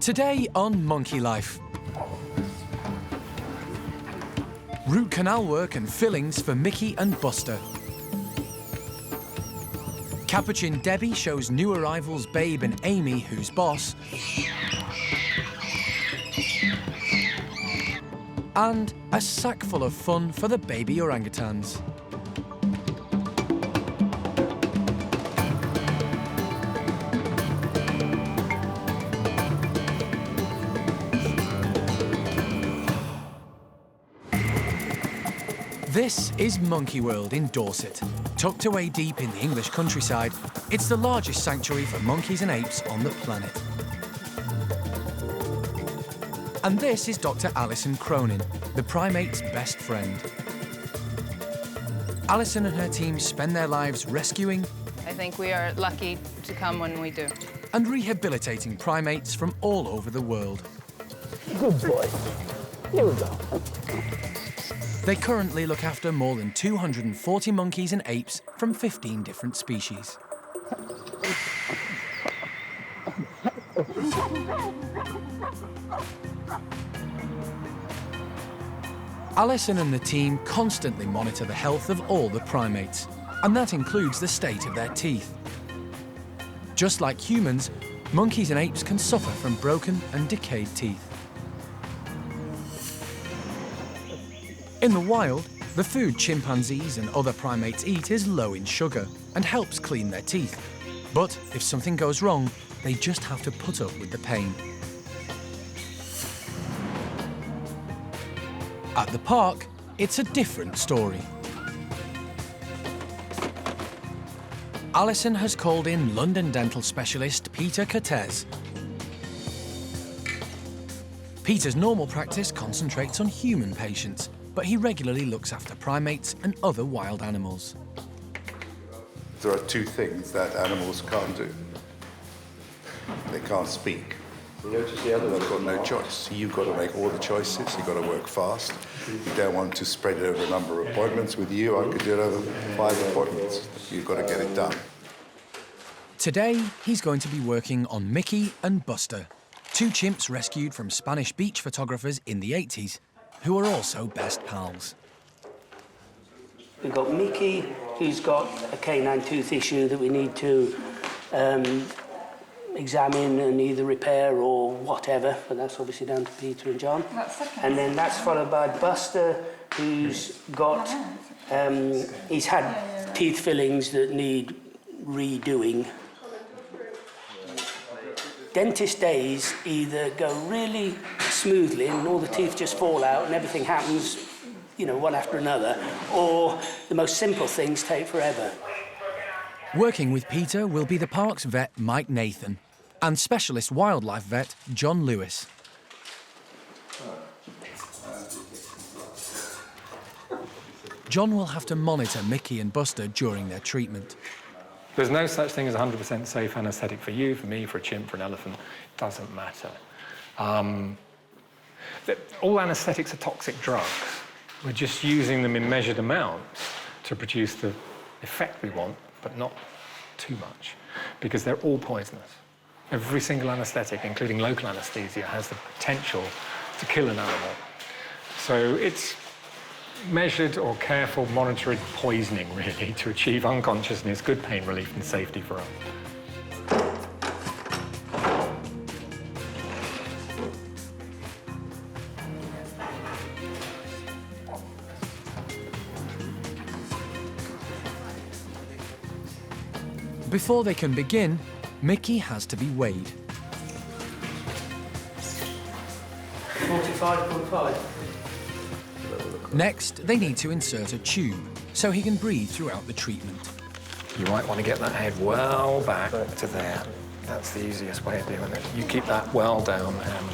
Today on Monkey Life. Root canal work and fillings for Mickey and Buster. Capuchin Debbie shows new arrivals Babe and Amy who's boss. And a sack full of fun for the baby orangutans. This is Monkey World in Dorset. Tucked away deep in the English countryside, it's the largest sanctuary for monkeys and apes on the planet. And this is Dr. Alison Cronin, the primate's best friend. Alison and her team spend their lives rescuing... I think we are lucky to come when we do. ...and rehabilitating primates from all over the world. Good boy. Here we go. They currently look after more than 240 monkeys and apes from 15 different species. Alison and the team constantly monitor the health of all the primates, and that includes the state of their teeth. Just like humans, monkeys and apes can suffer from broken and decayed teeth. In the wild, the food chimpanzees and other primates eat is low in sugar and helps clean their teeth. But if something goes wrong, they just have to put up with the pain. At the park, it's a different story. Alison has called in London dental specialist Peter Cortez. Peter's normal practice concentrates on human patients, but he regularly looks after primates and other wild animals. There are two things that animals can't do. They can't speak. You notice the other They've got no choice. You've got to make all the choices. You've got to work fast. You don't want to spread it over a number of appointments. With you, I could do it over 5 appointments. You've got to get it done. Today, he's going to be working on Mickey and Buster, two chimps rescued from Spanish beach photographers in the 80s, who are also best pals. We've got Mickey, who's got a canine tooth issue that we need to examine and either repair or whatever, but that's obviously down to Peter and John. And then that's followed by Buster, who's got, he's had teeth fillings that need redoing. Dentist days either go really smoothly and all the teeth just fall out and everything happens, you know, one after another, or the most simple things take forever. Working with Peter will be the park's vet Mike Nathan and specialist wildlife vet John Lewis. John will have to monitor Mickey and Buster during their treatment. There's no such thing as 100% safe anaesthetic for you, for me, for a chimp, for an elephant. It doesn't matter. All anaesthetics are toxic drugs. We're just using them in measured amounts to produce the effect we want, but not too much, because they're all poisonous. Every single anaesthetic, including local anaesthesia, has the potential to kill an animal. So it's measured or careful monitored poisoning, really, to achieve unconsciousness, good pain relief and safety for us. Before they can begin, Mickey has to be weighed. 45.5. Next, they need to insert a tube so he can breathe throughout the treatment. You might want to get that head well back to there. That's the easiest way of doing it. You keep that well down and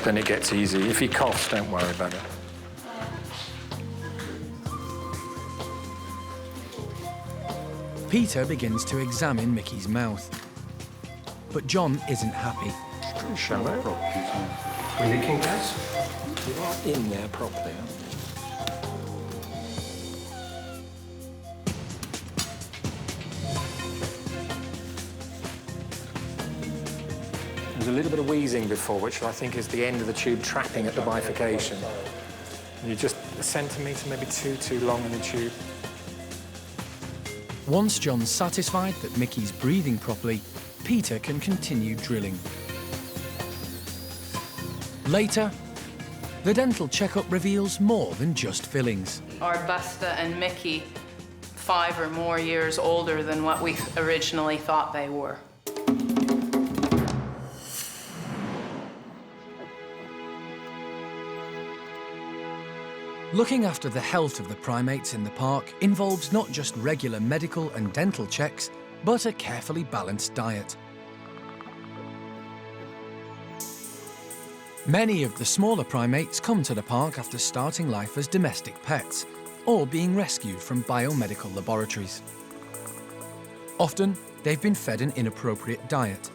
then it gets easy. If he coughs, don't worry about it. Peter begins to examine Mickey's mouth. But John isn't happy. Pretty shallow. We're leaking gas? You are in there properly. There was a little bit of wheezing before, which I think is the end of the tube trapping at the bifurcation. You're just a centimetre, maybe two too long in the tube. Once John's satisfied that Mickey's breathing properly, Peter can continue drilling. Later, the dental checkup reveals more than just fillings. Are Busta and Mickey 5 or more years older than what we originally thought they were? Looking after the health of the primates in the park involves not just regular medical and dental checks, but a carefully balanced diet. Many of the smaller primates come to the park after starting life as domestic pets, or being rescued from biomedical laboratories. Often, they've been fed an inappropriate diet.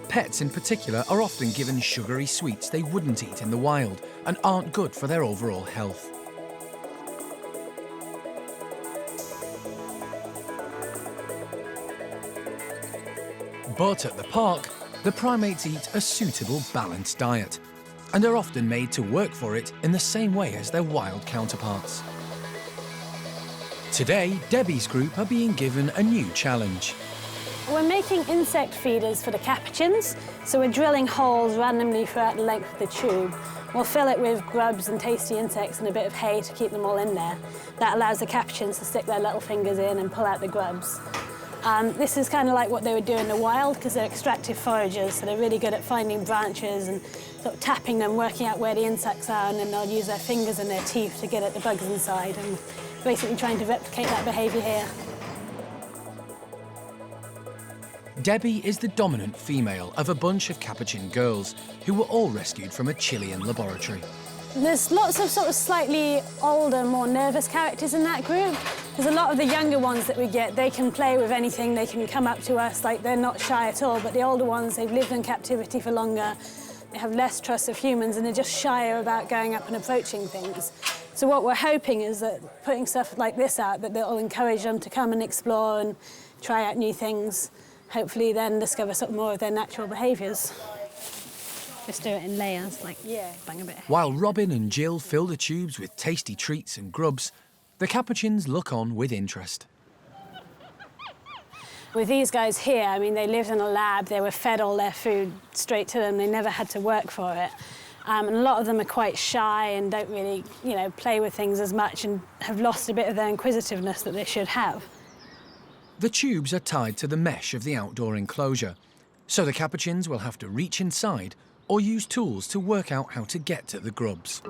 Pets in particular are often given sugary sweets they wouldn't eat in the wild and aren't good for their overall health. But at the park, the primates eat a suitable balanced diet and are often made to work for it in the same way as their wild counterparts. Today, Debbie's group are being given a new challenge. We're making insect feeders for the capuchins, so we're drilling holes randomly throughout the length of the tube. We'll fill it with grubs and tasty insects and a bit of hay to keep them all in there. That allows the capuchins to stick their little fingers in and pull out the grubs. This is kind of like what they would do in the wild because they're extractive foragers, so they're really good at finding branches and sort of tapping them, working out where the insects are, and then they'll use their fingers and their teeth to get at the bugs inside, and basically trying to replicate that behaviour here. Debbie is the dominant female of a bunch of Capuchin girls who were all rescued from a Chilean laboratory. There's lots of sort of slightly older, more nervous characters in that group. There's a lot of the younger ones that we get, they can play with anything, they can come up to us, like they're not shy at all, but the older ones, they've lived in captivity for longer, they have less trust of humans, and they're just shyer about going up and approaching things. So what we're hoping is that putting stuff like this out, that it'll encourage them to come and explore and try out new things, hopefully then discover some more of their natural behaviours. Just do it in layers, like bang a bit. While Robin and Jill fill the tubes with tasty treats and grubs, the Capuchins look on with interest. With these guys here, I mean, they lived in a lab, they were fed all their food straight to them, they never had to work for it. And a lot of them are quite shy and don't really, play with things as much and have lost a bit of their inquisitiveness that they should have. The tubes are tied to the mesh of the outdoor enclosure, so the Capuchins will have to reach inside or use tools to work out how to get to the grubs.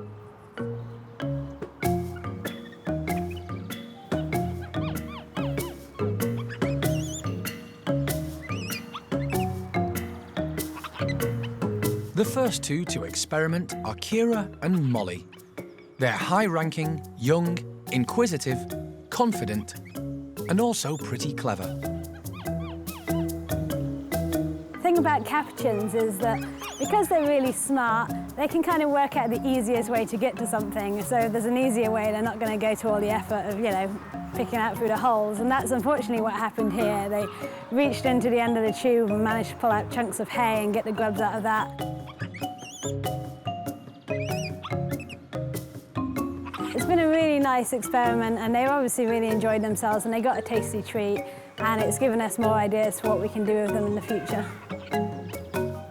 The first two to experiment are Kira and Molly. They're high-ranking, young, inquisitive, confident, and also pretty clever. The thing about Capuchins is that because they're really smart, they can kind of work out the easiest way to get to something. So if there's an easier way, they're not going to go to all the effort of, picking out through the holes. And that's unfortunately what happened here. They reached into the end of the tube and managed to pull out chunks of hay and get the grubs out of that. It's been a really nice experiment, and they've obviously really enjoyed themselves, and they got a tasty treat, and it's given us more ideas for what we can do with them in the future.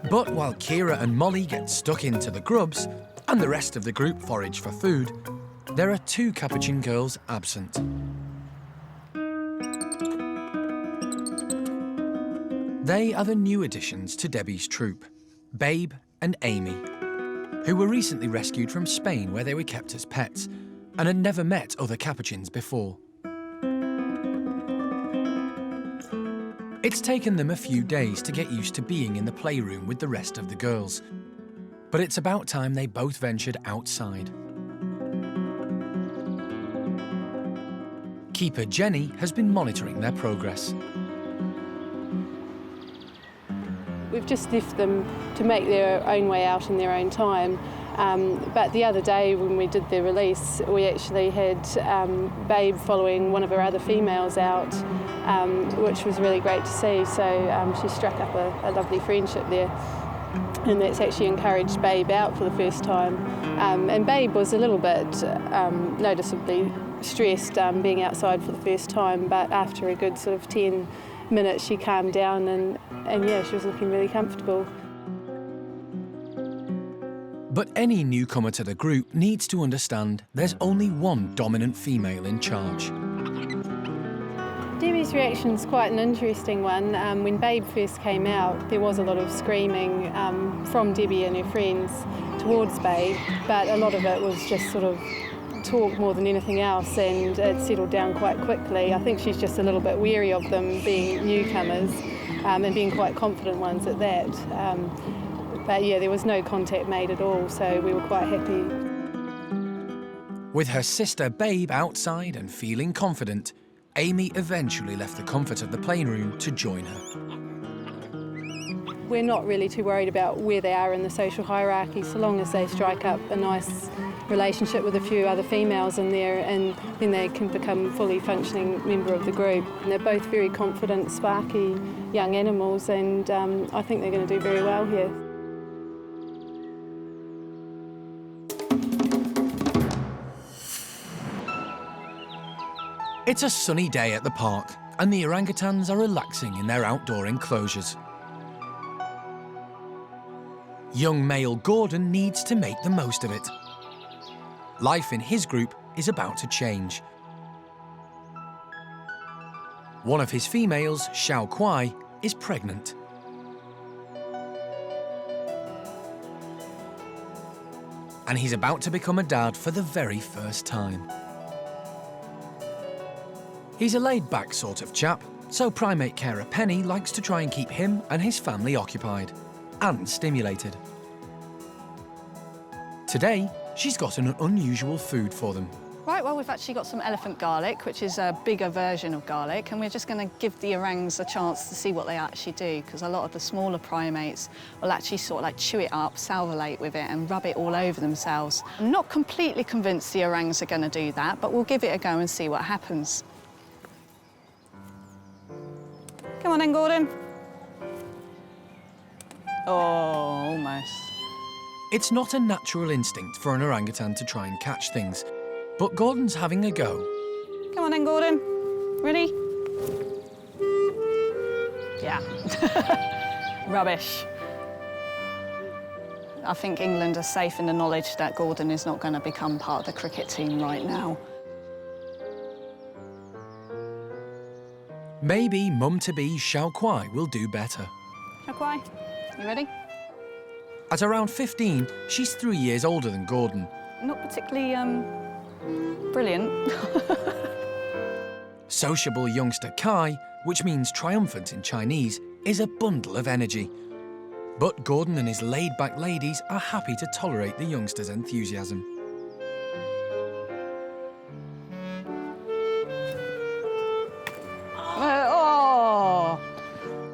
But while Kira and Molly get stuck into the grubs, and the rest of the group forage for food, there are two Capuchin girls absent. They are the new additions to Debbie's troupe, Babe and Amy, who were recently rescued from Spain where they were kept as pets and had never met other Capuchins before. It's taken them a few days to get used to being in the playroom with the rest of the girls, but it's about time they both ventured outside. Keeper Jenny has been monitoring their progress. We've just left them to make their own way out in their own time. But the other day when we did the release, we actually had Babe following one of our other females out, which was really great to see. So she struck up a lovely friendship there. and that's actually encouraged Babe out for the first time. And Babe was a little bit noticeably stressed being outside for the first time, but after a good sort of 10 minutes she calmed down and yeah, she was looking really comfortable. But any newcomer to the group needs to understand there's only one dominant female in charge. Debbie's reaction's quite an interesting one. When Babe first came out, there was a lot of screaming from Debbie and her friends towards Babe, but a lot of it was just sort of talk more than anything else, and it settled down quite quickly. I think she's just a little bit wary of them being newcomers and being quite confident ones at that. But yeah, there was no contact made at all, so we were quite happy. With her sister Babe outside and feeling confident, Amy eventually left the comfort of the playroom to join her. We're not really too worried about where they are in the social hierarchy, so long as they strike up a nice relationship with a few other females in there, and then they can become a fully functioning member of the group. And they're both very confident, sparky young animals, and I think they're going to do very well here. It's a sunny day at the park, and the orangutans are relaxing in their outdoor enclosures. Young male Gordon needs to make the most of it. Life in his group is about to change. One of his females, Xiao Kuai, is pregnant. And he's about to become a dad for the very first time. He's a laid-back sort of chap, so primate carer Penny likes to try and keep him and his family occupied and stimulated. Today, she's got an unusual food for them. Right, well, we've actually got some elephant garlic, which is a bigger version of garlic, and we're just going to give the orangs a chance to see what they actually do, because a lot of the smaller primates will actually sort of like chew it up, salivate with it, and rub it all over themselves. I'm not completely convinced the orangs are going to do that, but we'll give it a go and see what happens. Come on then, Gordon. Oh, almost. It's not a natural instinct for an orangutan to try and catch things, but Gordon's having a go. Come on then, Gordon. Ready? Yeah. Rubbish. I think England are safe in the knowledge that Gordon is not going to become part of the cricket team right now. Maybe mum-to-be Xiao Kuai will do better. Xiao Kuai, you ready? At around 15, she's 3 years older than Gordon. Not particularly, brilliant. Sociable youngster Kai, which means triumphant in Chinese, is a bundle of energy. But Gordon and his laid-back ladies are happy to tolerate the youngster's enthusiasm. Oh!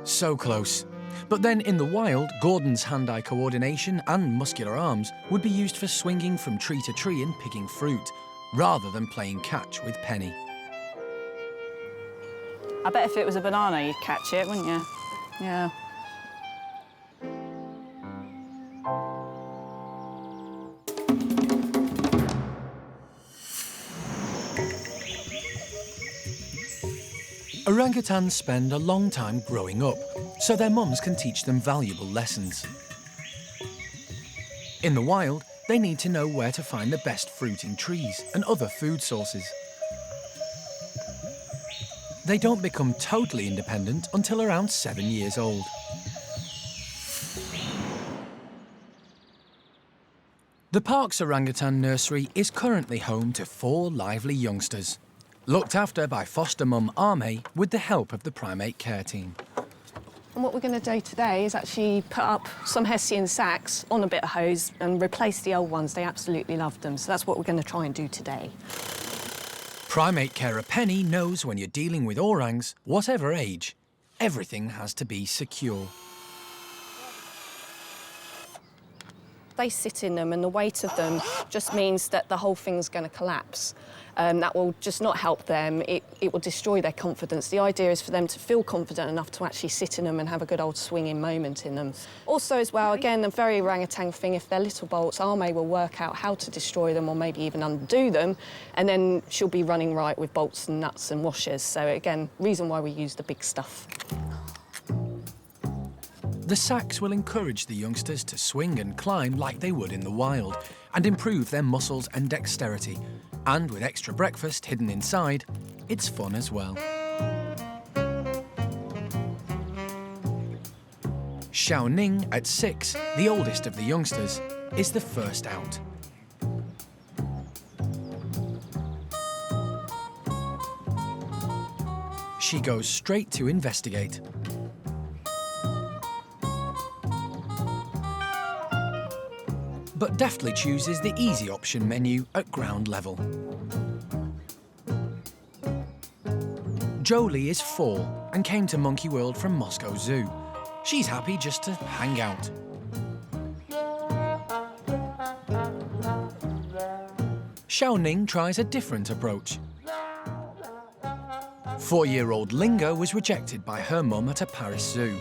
So close. But then in the wild, Gordon's hand-eye coordination and muscular arms would be used for swinging from tree to tree and picking fruit, rather than playing catch with Penny. I bet if it was a banana, you'd catch it, wouldn't you? Yeah. Orangutans spend a long time growing up, so their mums can teach them valuable lessons. In the wild, they need to know where to find the best fruiting trees and other food sources. They don't become totally independent until around 7 years old. The park's Orangutan Nursery is currently home to 4 lively youngsters, looked after by foster mum Ame with the help of the primate care team. And what we're going to do today is actually put up some Hessian sacks on a bit of hose and replace the old ones. They absolutely loved them, so that's what we're going to try and do today. Primate carer Penny knows when you're dealing with orangs, whatever age, everything has to be secure. They sit in them, and the weight of them just means that the whole thing's going to collapse. That will just not help them. It will destroy their confidence. The idea is for them to feel confident enough to actually sit in them and have a good old swinging moment in them. Also, as well, again, a very orangutan thing, if they're little bolts, Arme will work out how to destroy them or maybe even undo them, and then she'll be running right with bolts and nuts and washers. So, again, reason why we use the big stuff. The sacks will encourage the youngsters to swing and climb like they would in the wild and improve their muscles and dexterity. And with extra breakfast hidden inside, it's fun as well. Xiao Ning, at 6, the oldest of the youngsters, is the first out. She goes straight to investigate. But deftly chooses the easy option menu at ground level. Jolie is 4 and came to Monkey World from Moscow Zoo. She's happy just to hang out. Xiao Ning tries a different approach. 4-year-old Lingo was rejected by her mum at a Paris zoo,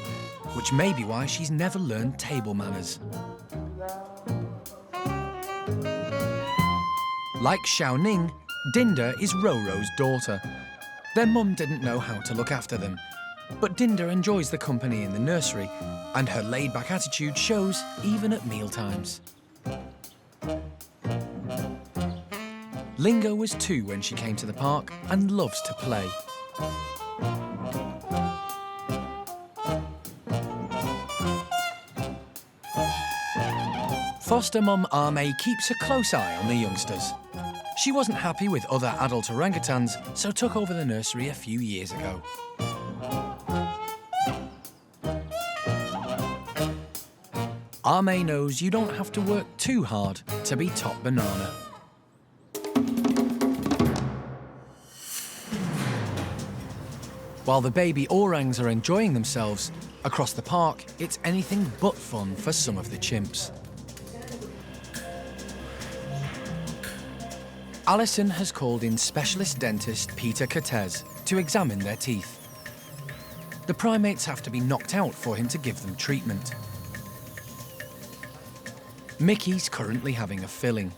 which may be why she's never learned table manners. Like Xiao Ning, Dinda is Roro's daughter. Their mum didn't know how to look after them, but Dinda enjoys the company in the nursery, and her laid-back attitude shows even at mealtimes. Lingo was 2 when she came to the park and loves to play. Foster mum Arme keeps a close eye on the youngsters. She wasn't happy with other adult orangutans, so took over the nursery a few years ago. Arme knows you don't have to work too hard to be top banana. While the baby orangs are enjoying themselves, across the park, it's anything but fun for some of the chimps. Alison has called in specialist dentist Peter Cortez to examine their teeth. The primates have to be knocked out for him to give them treatment. Mickey's currently having a filling.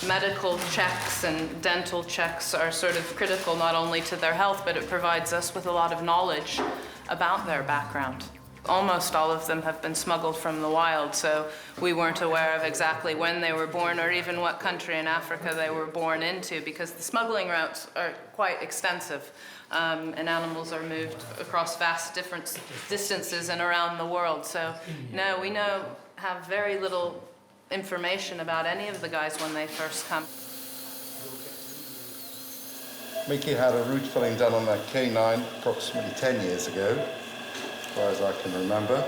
Medical checks and dental checks are sort of critical not only to their health, but it provides us with a lot of knowledge about their background. Almost all of them have been smuggled from the wild, so we weren't aware of exactly when they were born or even what country in Africa they were born into, because the smuggling routes are quite extensive, and animals are moved across vast different distances and around the world. So no, we have very little information about any of the guys when they first come. Mickey had a root filling done on that canine approximately 10 years ago, as far as I can remember,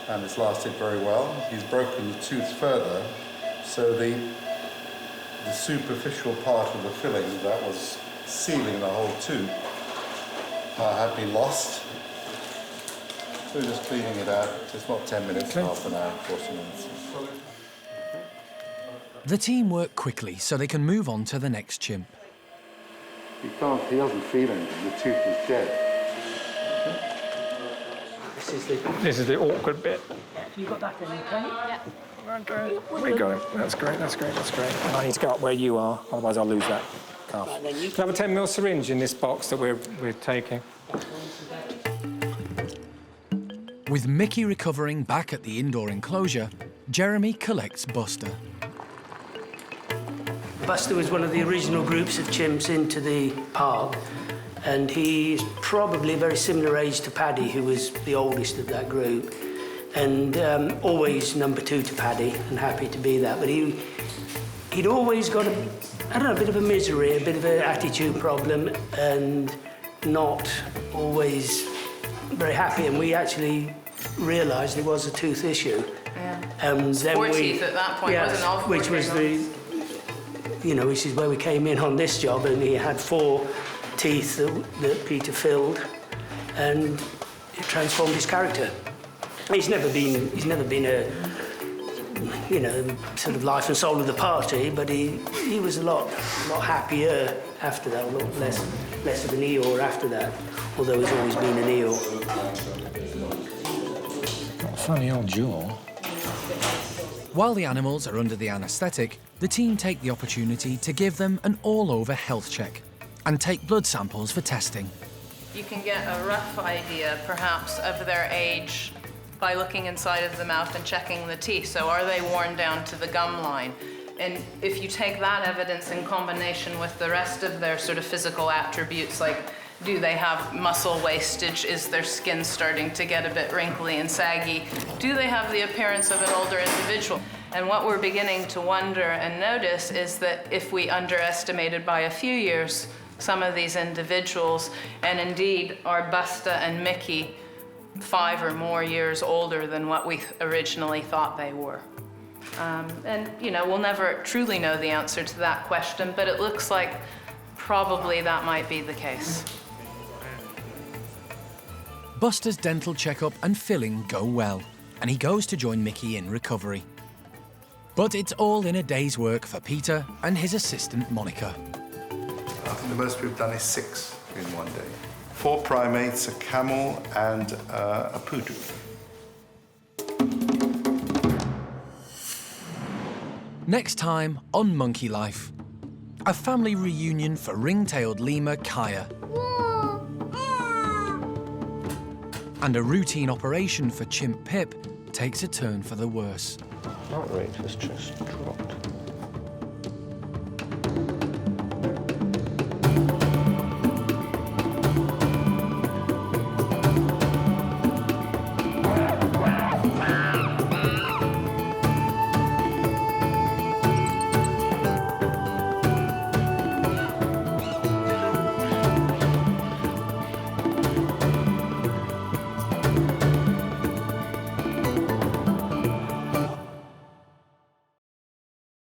and it's lasted very well. He's broken the tooth further, so the superficial part of the filling that was sealing the whole tooth had been lost. So we're just cleaning it out. It's not 10 minutes, half an hour, 40 minutes. The team work quickly so they can move on to the next chimp. He doesn't feel anything, the tooth is dead. This is the awkward bit. You got that then, okay? Yeah. We got it. That's great, that's great, that's great. And I need to go up where you are, otherwise I'll lose that calf. Right, then you Can I have a 10mm syringe in this box that we're taking? With Mickey recovering back at the indoor enclosure, Jeremy collects Buster. Buster was one of the original groups of chimps into the park, and he's probably a very similar age to Paddy, who was the oldest of that group, and always number 2 to Paddy, and happy to be that. But he'd always got a bit of a misery, a bit of an attitude problem, and not always very happy. And we actually realised it was a tooth issue. Yeah. And then 4 teeth at that point, wasn't all 4 which was which is where we came in on this job, and he had 4 teeth that Peter filled, and it transformed his character. He's never been a you know, sort of life and soul of the party, but he was a lot happier after that, a lot less of an Eeyore after that, although he's always been an Eeyore. Got a funny old jaw. While the animals are under the anaesthetic, the team take the opportunity to give them an all-over health check and take blood samples for testing. You can get a rough idea, perhaps, of their age by looking inside of the mouth and checking the teeth. So are they worn down to the gum line? And if you take that evidence in combination with the rest of their sort of physical attributes, like do they have muscle wastage? Is their skin starting to get a bit wrinkly and saggy? Do they have the appearance of an older individual? And what we're beginning to wonder and notice is that if we underestimated by a few years some of these individuals, and indeed are Busta and Mickey 5 or more years older than what we originally thought they were. And, you know, we'll never truly know the answer to that question, but it looks like probably that might be the case. Buster's dental checkup and filling go well, and he goes to join Mickey in recovery. But it's all in a day's work for Peter and his assistant, Monica. I think the most we've done is 6 in one day. 4 primates, a camel, and a poodle. Next time on Monkey Life, a family reunion for ring-tailed lemur Kaya. And a routine operation for chimp Pip takes a turn for the worse. Heart rate has just dropped.